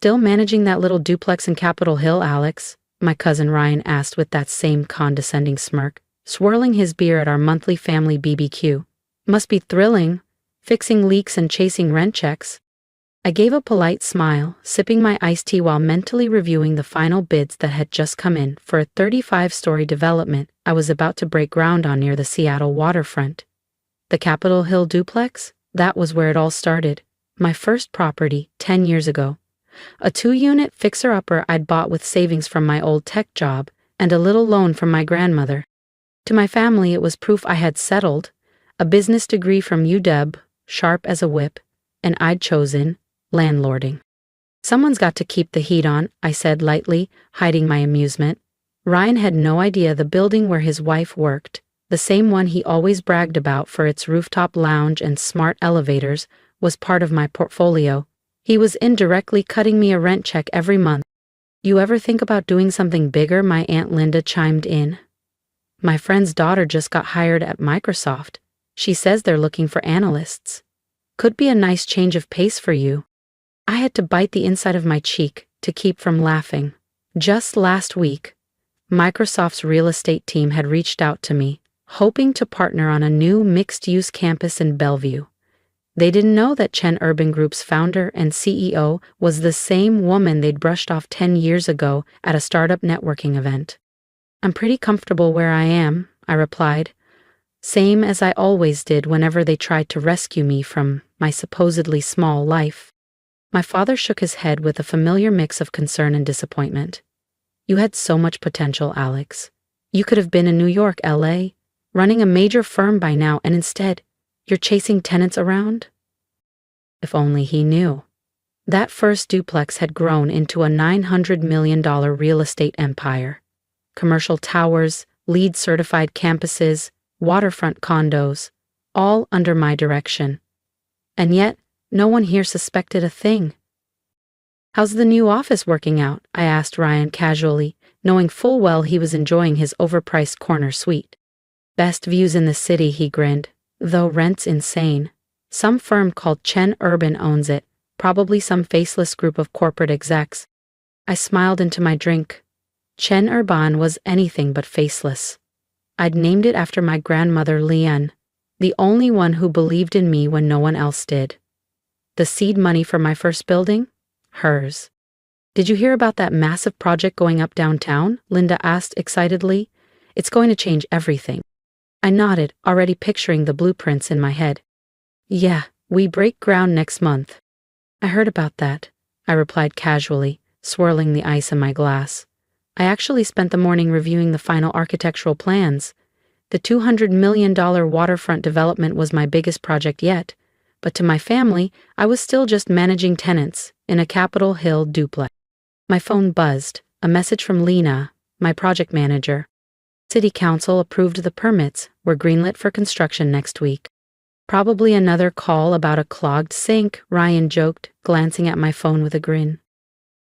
Still managing that little duplex in Capitol Hill, Alex? My cousin Ryan asked with that same condescending smirk, swirling his beer at our monthly family BBQ. Must be thrilling, fixing leaks and chasing rent checks. I gave a polite smile, sipping my iced tea while mentally reviewing the final bids that had just come in for a 35-story development I was about to break ground on near the Seattle waterfront. The Capitol Hill duplex? That was where it all started. My first property, 10 years ago. A 2-unit fixer-upper I'd bought with savings from my old tech job and a little loan from my grandmother. To my family, it was proof I had settled, a business degree from UW, sharp as a whip, and I'd chosen landlording. Someone's got to keep the heat on, I said lightly, hiding my amusement. Ryan had no idea the building where his wife worked, the same one he always bragged about for its rooftop lounge and smart elevators, was part of my portfolio. He was indirectly cutting me a rent check every month. You ever think about doing something bigger? My Aunt Linda chimed in. My friend's daughter just got hired at Microsoft. She says they're looking for analysts. Could be a nice change of pace for you. I had to bite the inside of my cheek to keep from laughing. Just last week, Microsoft's real estate team had reached out to me, hoping to partner on a new mixed-use campus in Bellevue. They didn't know that Chen Urban Group's founder and CEO was the same woman they'd brushed off 10 years ago at a startup networking event. I'm pretty comfortable where I am, I replied, same as I always did whenever they tried to rescue me from my supposedly small life. My father shook his head with a familiar mix of concern and disappointment. You had so much potential, Alex. You could have been in New York, LA, running a major firm by now, and instead, you're chasing tenants around? If only he knew. That first duplex had grown into a $900 million real estate empire. Commercial towers, LEED-certified campuses, waterfront condos, all under my direction. And yet, no one here suspected a thing. How's the new office working out? I asked Ryan casually, knowing full well he was enjoying his overpriced corner suite. Best views in the city, he grinned, though rent's insane. Some firm called Chen Urban owns it, probably some faceless group of corporate execs. I smiled into my drink. Chen Urban was anything but faceless. I'd named it after my grandmother Lian, the only one who believed in me when no one else did. The seed money for my first building? Hers. Did you hear about that massive project going up downtown? Linda asked excitedly. It's going to change everything. I nodded, already picturing the blueprints in my head. Yeah, we break ground next month. I heard about that, I replied casually, swirling the ice in my glass. I actually spent the morning reviewing the final architectural plans. The $200 million waterfront development was my biggest project yet, but to my family, I was still just managing tenants in a Capitol Hill duplex. My phone buzzed, a message from Lena, my project manager. City Council approved the permits, we're greenlit for construction next week. Probably another call about a clogged sink, Ryan joked, glancing at my phone with a grin.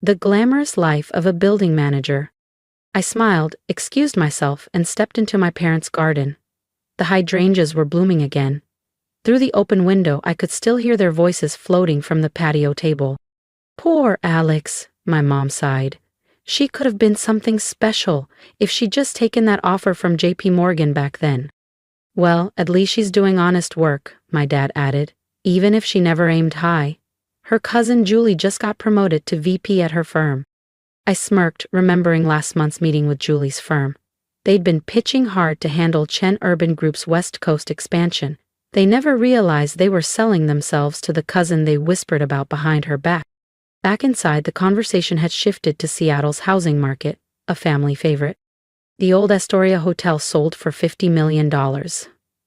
The glamorous life of a building manager. I smiled, excused myself, and stepped into my parents' garden. The hydrangeas were blooming again. Through the open window, I could still hear their voices floating from the patio table. Poor Alex, my mom sighed. She could have been something special if she'd just taken that offer from JP Morgan back then. Well, at least she's doing honest work, my dad added, even if she never aimed high. Her cousin Julie just got promoted to VP at her firm. I smirked, remembering last month's meeting with Julie's firm. They'd been pitching hard to handle Chen Urban Group's West Coast expansion. They never realized they were selling themselves to the cousin they whispered about behind her back. Back inside, the conversation had shifted to Seattle's housing market, a family favorite. The old Astoria Hotel sold for $50 million,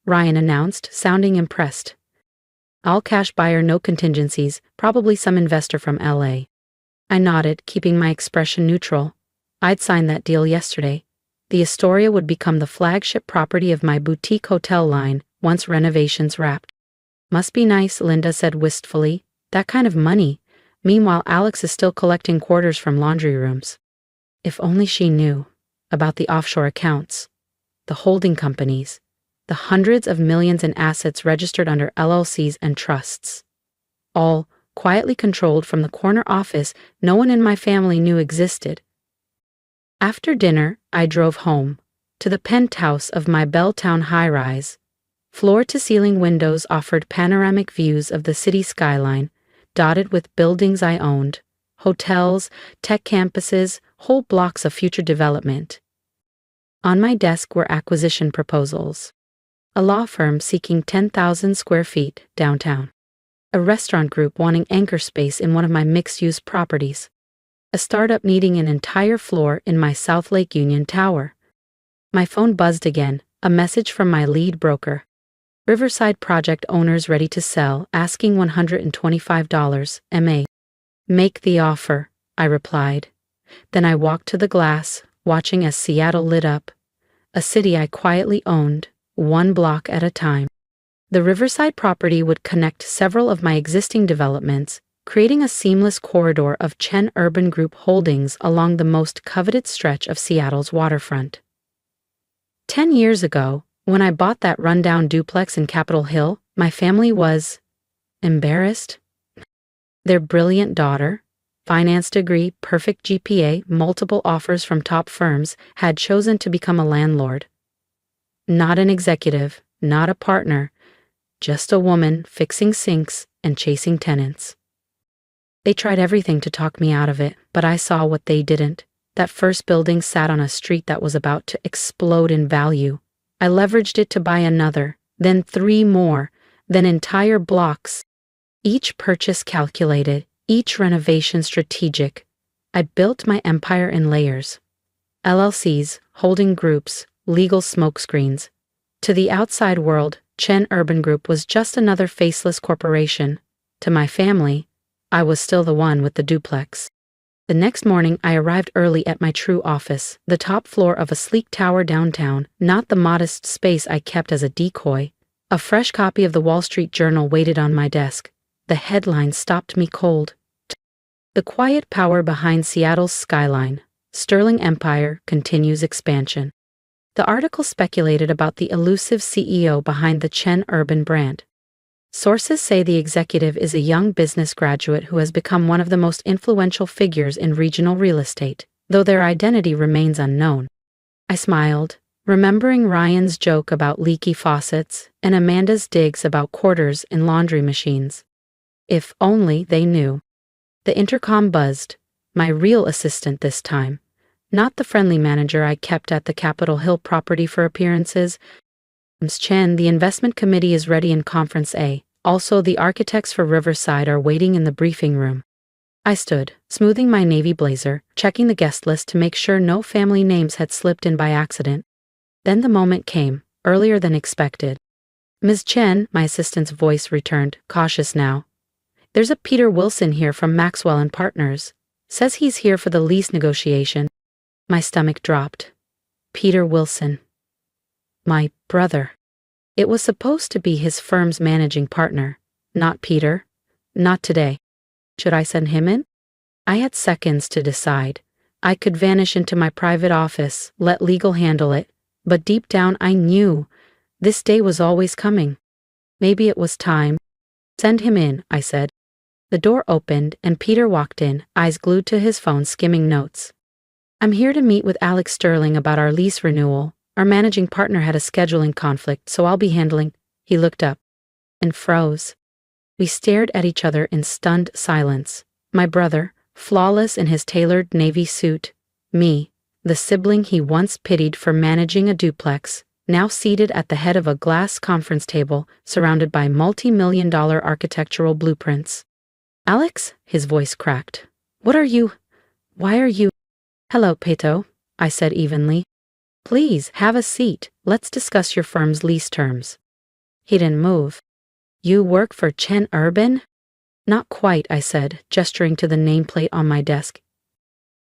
Ryan announced, sounding impressed. All cash buyer, no contingencies, probably some investor from LA. I nodded, keeping my expression neutral. I'd signed that deal yesterday. The Astoria would become the flagship property of my boutique hotel line once renovations wrapped. Must be nice, Linda said wistfully. That kind of money. Meanwhile, Alex is still collecting quarters from laundry rooms. If only she knew about the offshore accounts, the holding companies, the hundreds of millions in assets registered under LLCs and trusts. All quietly controlled from the corner office no one in my family knew existed. After dinner, I drove home, to the penthouse of my Belltown high-rise. Floor-to-ceiling windows offered panoramic views of the city skyline, dotted with buildings I owned, hotels, tech campuses, whole blocks of future development. On my desk were acquisition proposals. A law firm seeking 10,000 square feet downtown. A restaurant group wanting anchor space in one of my mixed-use properties. A startup needing an entire floor in my South Lake Union tower. My phone buzzed again, a message from my lead broker. Riverside project owners ready to sell, asking $125 MA. Make the offer, I replied. Then I walked to the glass, watching as Seattle lit up. A city I quietly owned, one block at a time. The Riverside property would connect several of my existing developments, creating a seamless corridor of Chen Urban Group holdings along the most coveted stretch of Seattle's waterfront. 10 years ago, when I bought that rundown duplex in Capitol Hill, my family was embarrassed. Their brilliant daughter, finance degree, perfect GPA, multiple offers from top firms, had chosen to become a landlord. Not an executive, not a partner, just a woman fixing sinks and chasing tenants. They tried everything to talk me out of it, but I saw what they didn't. That first building sat on a street that was about to explode in value. I leveraged it to buy another, then 3 more, then entire blocks. Each purchase calculated, each renovation strategic. I built my empire in layers. LLCs, holding groups, legal smokescreens. To the outside world, Chen Urban Group was just another faceless corporation. To my family, I was still the one with the duplex. The next morning, I arrived early at my true office, the top floor of a sleek tower downtown, not the modest space I kept as a decoy. A fresh copy of the Wall Street Journal waited on my desk. The headline stopped me cold. The quiet power behind Seattle's skyline. Sterling Empire continues expansion. The article speculated about the elusive CEO behind the Chen Urban brand. Sources say the executive is a young business graduate who has become one of the most influential figures in regional real estate, though their identity remains unknown. I smiled, remembering Ryan's joke about leaky faucets and Amanda's digs about quarters in laundry machines. If only they knew. The intercom buzzed, my real assistant this time, not the friendly manager I kept at the Capitol Hill property for appearances. Ms. Chen, the investment committee is ready in Conference A. Also, the architects for Riverside are waiting in the briefing room. I stood, smoothing my navy blazer, checking the guest list to make sure no family names had slipped in by accident. Then the moment came, earlier than expected. Ms. Chen, my assistant's voice returned, cautious now. There's a Peter Wilson here from Maxwell and Partners. Says he's here for the lease negotiation. My stomach dropped. Peter Wilson. My brother. It was supposed to be his firm's managing partner. Not Peter. Not today. Should I send him in? I had seconds to decide. I could vanish into my private office, let legal handle it, but deep down I knew this day was always coming. Maybe it was time. Send him in, I said. The door opened and Peter walked in, eyes glued to his phone skimming notes. I'm here to meet with Alex Sterling about our lease renewal. Our managing partner had a scheduling conflict, so I'll be handling. He looked up and froze. We stared at each other in stunned silence. My brother, flawless in his tailored navy suit. Me, the sibling he once pitied for managing a duplex, now seated at the head of a glass conference table, surrounded by multi-million-dollar architectural blueprints. Alex, his voice cracked. Why are you? Hello, Peto, I said evenly. Please, have a seat. Let's discuss your firm's lease terms. He didn't move. You work for Chen Urban? Not quite, I said, gesturing to the nameplate on my desk.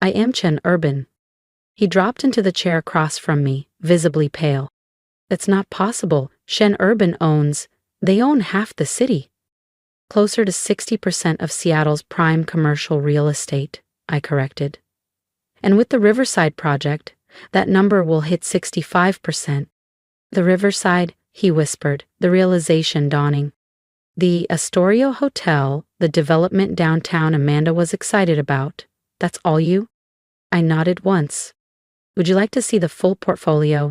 I am Chen Urban. He dropped into the chair across from me, visibly pale. That's not possible. Chen Urban they own half the city. Closer to 60% of Seattle's prime commercial real estate, I corrected. And with the Riverside project, that number will hit 65%. The Riverside, he whispered, the realization dawning. The Astoria Hotel, the development downtown Amanda was excited about. That's all you? I nodded once. Would you like to see the full portfolio?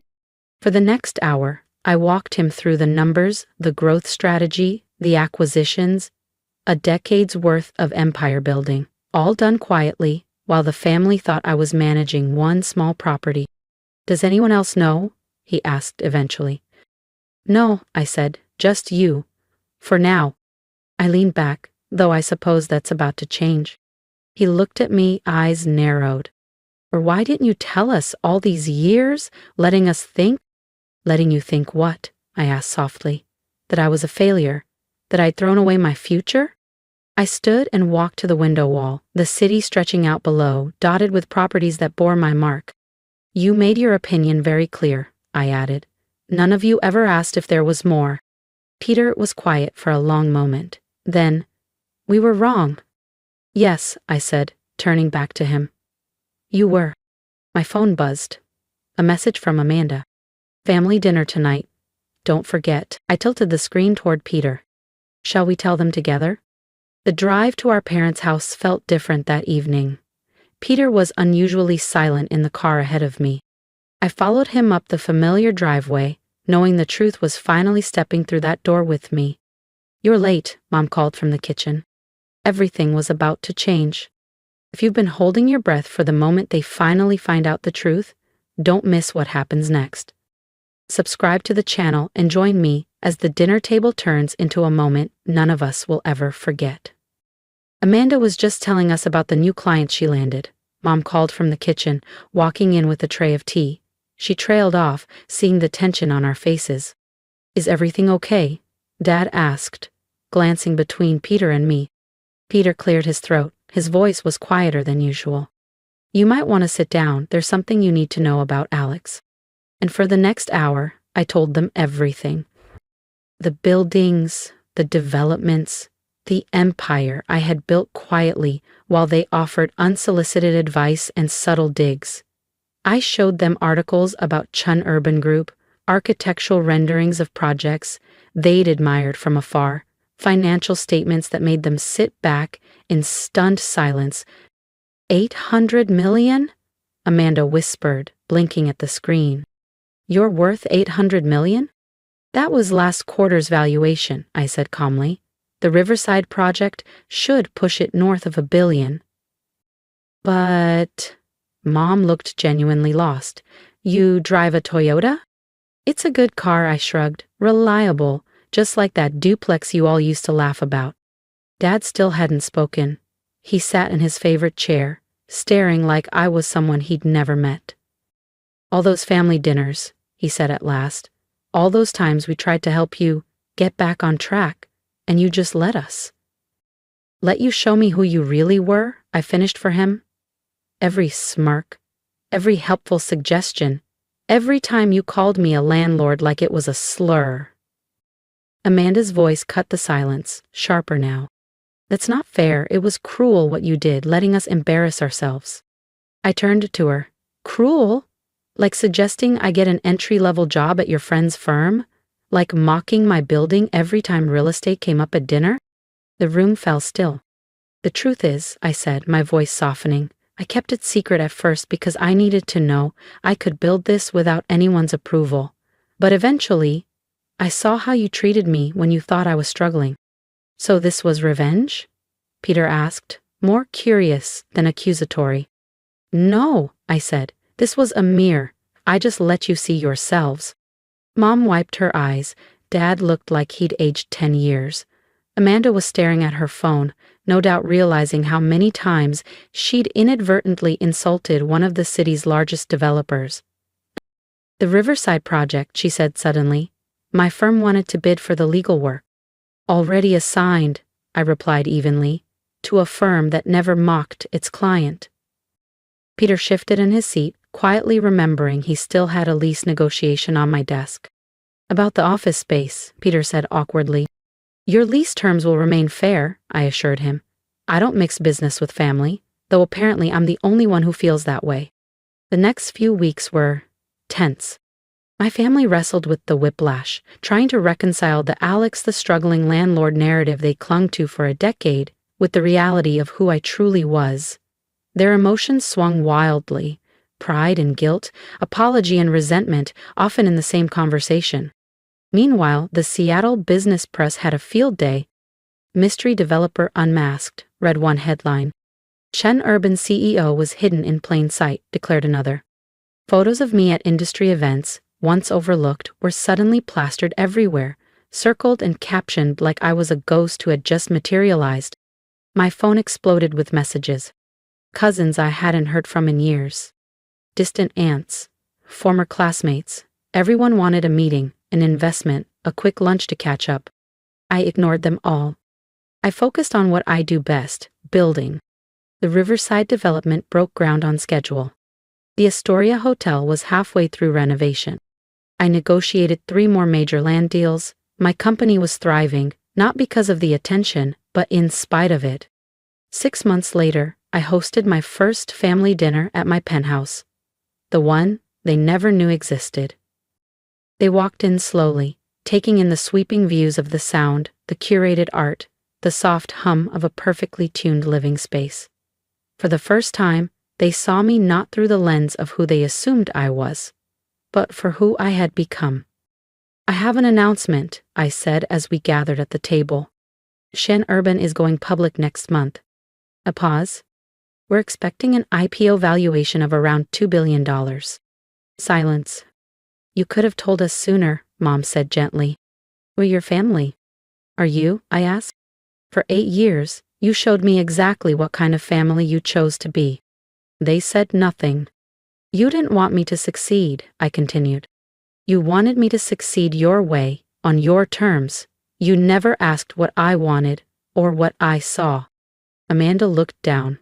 For the next hour, I walked him through the numbers, the growth strategy, the acquisitions, a decade's worth of empire building, all done quietly, while the family thought I was managing one small property. Does anyone else know? He asked eventually. No, I said, just you. For now. I leaned back, though I suppose that's about to change. He looked at me, eyes narrowed. Or why didn't you tell us all these years, letting us think? Letting you think what? I asked softly. That I was a failure? That I'd thrown away my future? I stood and walked to the window wall, the city stretching out below, dotted with properties that bore my mark. You made your opinion very clear, I added. None of you ever asked if there was more. Peter was quiet for a long moment. Then, we were wrong. Yes, I said, turning back to him. You were. My phone buzzed. A message from Amanda. Family dinner tonight. Don't forget. I tilted the screen toward Peter. Shall we tell them together? The drive to our parents' house felt different that evening. Peter was unusually silent in the car ahead of me. I followed him up the familiar driveway, knowing the truth was finally stepping through that door with me. You're late, Mom called from the kitchen. Everything was about to change. If you've been holding your breath for the moment they finally find out the truth, don't miss what happens next. Subscribe to the channel and join me as the dinner table turns into a moment none of us will ever forget. Amanda was just telling us about the new client she landed. Mom called from the kitchen, walking in with a tray of tea. She trailed off, seeing the tension on our faces. Is everything okay? Dad asked, glancing between Peter and me. Peter cleared his throat. His voice was quieter than usual. You might want to sit down. There's something you need to know about Alex. And for the next hour, I told them everything. The buildings, the developments, the empire I had built quietly while they offered unsolicited advice and subtle digs. I showed them articles about Chun Urban Group, architectural renderings of projects they'd admired from afar, financial statements that made them sit back in stunned silence. 800 million? Amanda whispered, blinking at the screen. You're worth 800 million? That was last quarter's valuation, I said calmly. The Riverside project should push it north of $1 billion. But... Mom looked genuinely lost. You drive a Toyota? It's a good car, I shrugged. Reliable, just like that duplex you all used to laugh about. Dad still hadn't spoken. He sat in his favorite chair, staring like I was someone he'd never met. All those family dinners, he said at last. All those times we tried to help you get back on track, and you just let us. Let you show me who you really were, I finished for him. Every smirk, every helpful suggestion, every time you called me a landlord like it was a slur. Amanda's voice cut the silence, sharper now. That's not fair. It was cruel what you did, letting us embarrass ourselves. I turned to her. Cruel? Like suggesting I get an entry-level job at your friend's firm? Like mocking my building every time real estate came up at dinner? The room fell still. The truth is, I said, my voice softening, I kept it secret at first because I needed to know I could build this without anyone's approval. But eventually, I saw how you treated me when you thought I was struggling. So this was revenge? Peter asked, more curious than accusatory. No, I said. This was a mirror. I just let you see yourselves. Mom wiped her eyes. Dad looked like he'd aged 10 years. Amanda was staring at her phone, no doubt realizing how many times she'd inadvertently insulted one of the city's largest developers. The Riverside project, she said suddenly. My firm wanted to bid for the legal work. Already assigned, I replied evenly, to a firm that never mocked its client. Peter shifted in his seat, quietly remembering he still had a lease negotiation on my desk. About the office space, Peter said awkwardly. Your lease terms will remain fair, I assured him. I don't mix business with family, though apparently I'm the only one who feels that way. The next few weeks were tense. My family wrestled with the whiplash, trying to reconcile the Alex the struggling landlord narrative they clung to for a decade with the reality of who I truly was. Their emotions swung wildly, pride and guilt, apology and resentment, often in the same conversation. Meanwhile, the Seattle business press had a field day. Mystery developer unmasked, read one headline. Chen Urban CEO was hidden in plain sight, declared another. Photos of me at industry events, once overlooked, were suddenly plastered everywhere, circled and captioned like I was a ghost who had just materialized. My phone exploded with messages. Cousins I hadn't heard from in years. Distant aunts. Former classmates. Everyone wanted a meeting, an investment, a quick lunch to catch up. I ignored them all. I focused on what I do best, building. The Riverside development broke ground on schedule. The Astoria Hotel was halfway through renovation. I negotiated 3 more major land deals. My company was thriving, not because of the attention, but in spite of it. 6 months later, I hosted my first family dinner at my penthouse. The one they never knew existed. They walked in slowly, taking in the sweeping views of the sound, the curated art, the soft hum of a perfectly tuned living space. For the first time, they saw me not through the lens of who they assumed I was, but for who I had become. I have an announcement, I said as we gathered at the table. Chen Urban is going public next month. A pause. We're expecting an IPO valuation of around $2 billion. Silence. You could have told us sooner, Mom said gently. We're your family. Are you? I asked. For 8 years, you showed me exactly what kind of family you chose to be. They said nothing. You didn't want me to succeed, I continued. You wanted me to succeed your way, on your terms. You never asked what I wanted, or what I saw. Amanda looked down.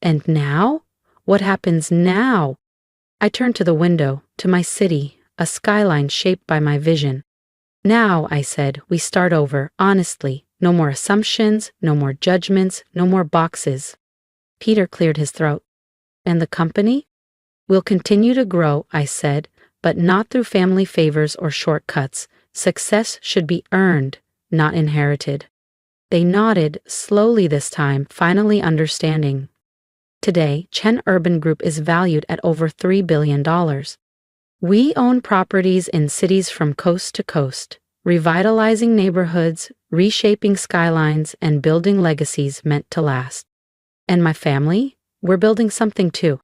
And now? What happens now? I turned to the window, to my city, a skyline shaped by my vision. Now, I said, we start over, honestly. No more assumptions, no more judgments, no more boxes. Peter cleared his throat. And the company? We'll continue to grow, I said, but not through family favors or shortcuts. Success should be earned, not inherited. They nodded, slowly this time, finally understanding. Today, Chen Urban Group is valued at over $3 billion. We own properties in cities from coast to coast, revitalizing neighborhoods, reshaping skylines, and building legacies meant to last. And my family? We're building something too.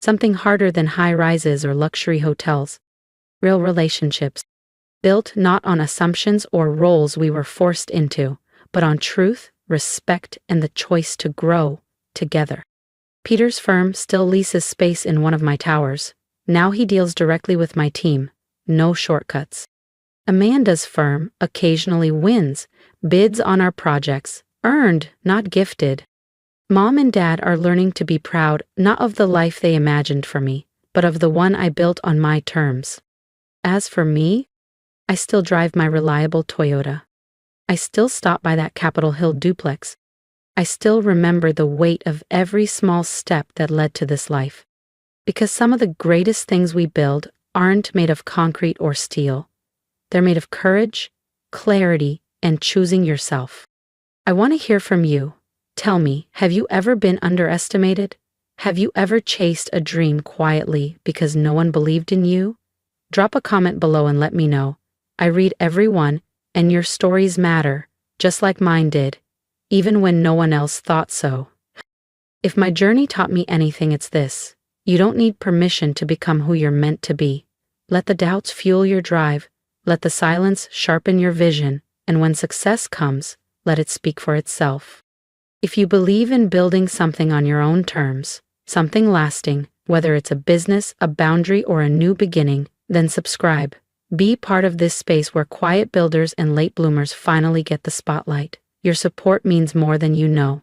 Something harder than high-rises or luxury hotels. Real relationships. Built not on assumptions or roles we were forced into, but on truth, respect, and the choice to grow together. Peter's firm still leases space in one of my towers. Now he deals directly with my team. No shortcuts. Amanda's firm occasionally wins, bids on our projects, earned, not gifted. Mom and Dad are learning to be proud not of the life they imagined for me, but of the one I built on my terms. As for me, I still drive my reliable Toyota. I still stop by that Capitol Hill duplex. I still remember the weight of every small step that led to this life. Because some of the greatest things we build aren't made of concrete or steel. They're made of courage, clarity, and choosing yourself. I want to hear from you. Tell me, have you ever been underestimated? Have you ever chased a dream quietly because no one believed in you? Drop a comment below and let me know. I read every one, and your stories matter, just like mine did, even when no one else thought so. If my journey taught me anything, it's this. You don't need permission to become who you're meant to be. Let the doubts fuel your drive. Let the silence sharpen your vision. And when success comes, let it speak for itself. If you believe in building something on your own terms, something lasting, whether it's a business, a boundary, or a new beginning, then subscribe. Be part of this space where quiet builders and late bloomers finally get the spotlight. Your support means more than you know.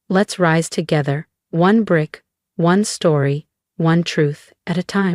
Let's rise together, one brick, one story, one truth at a time.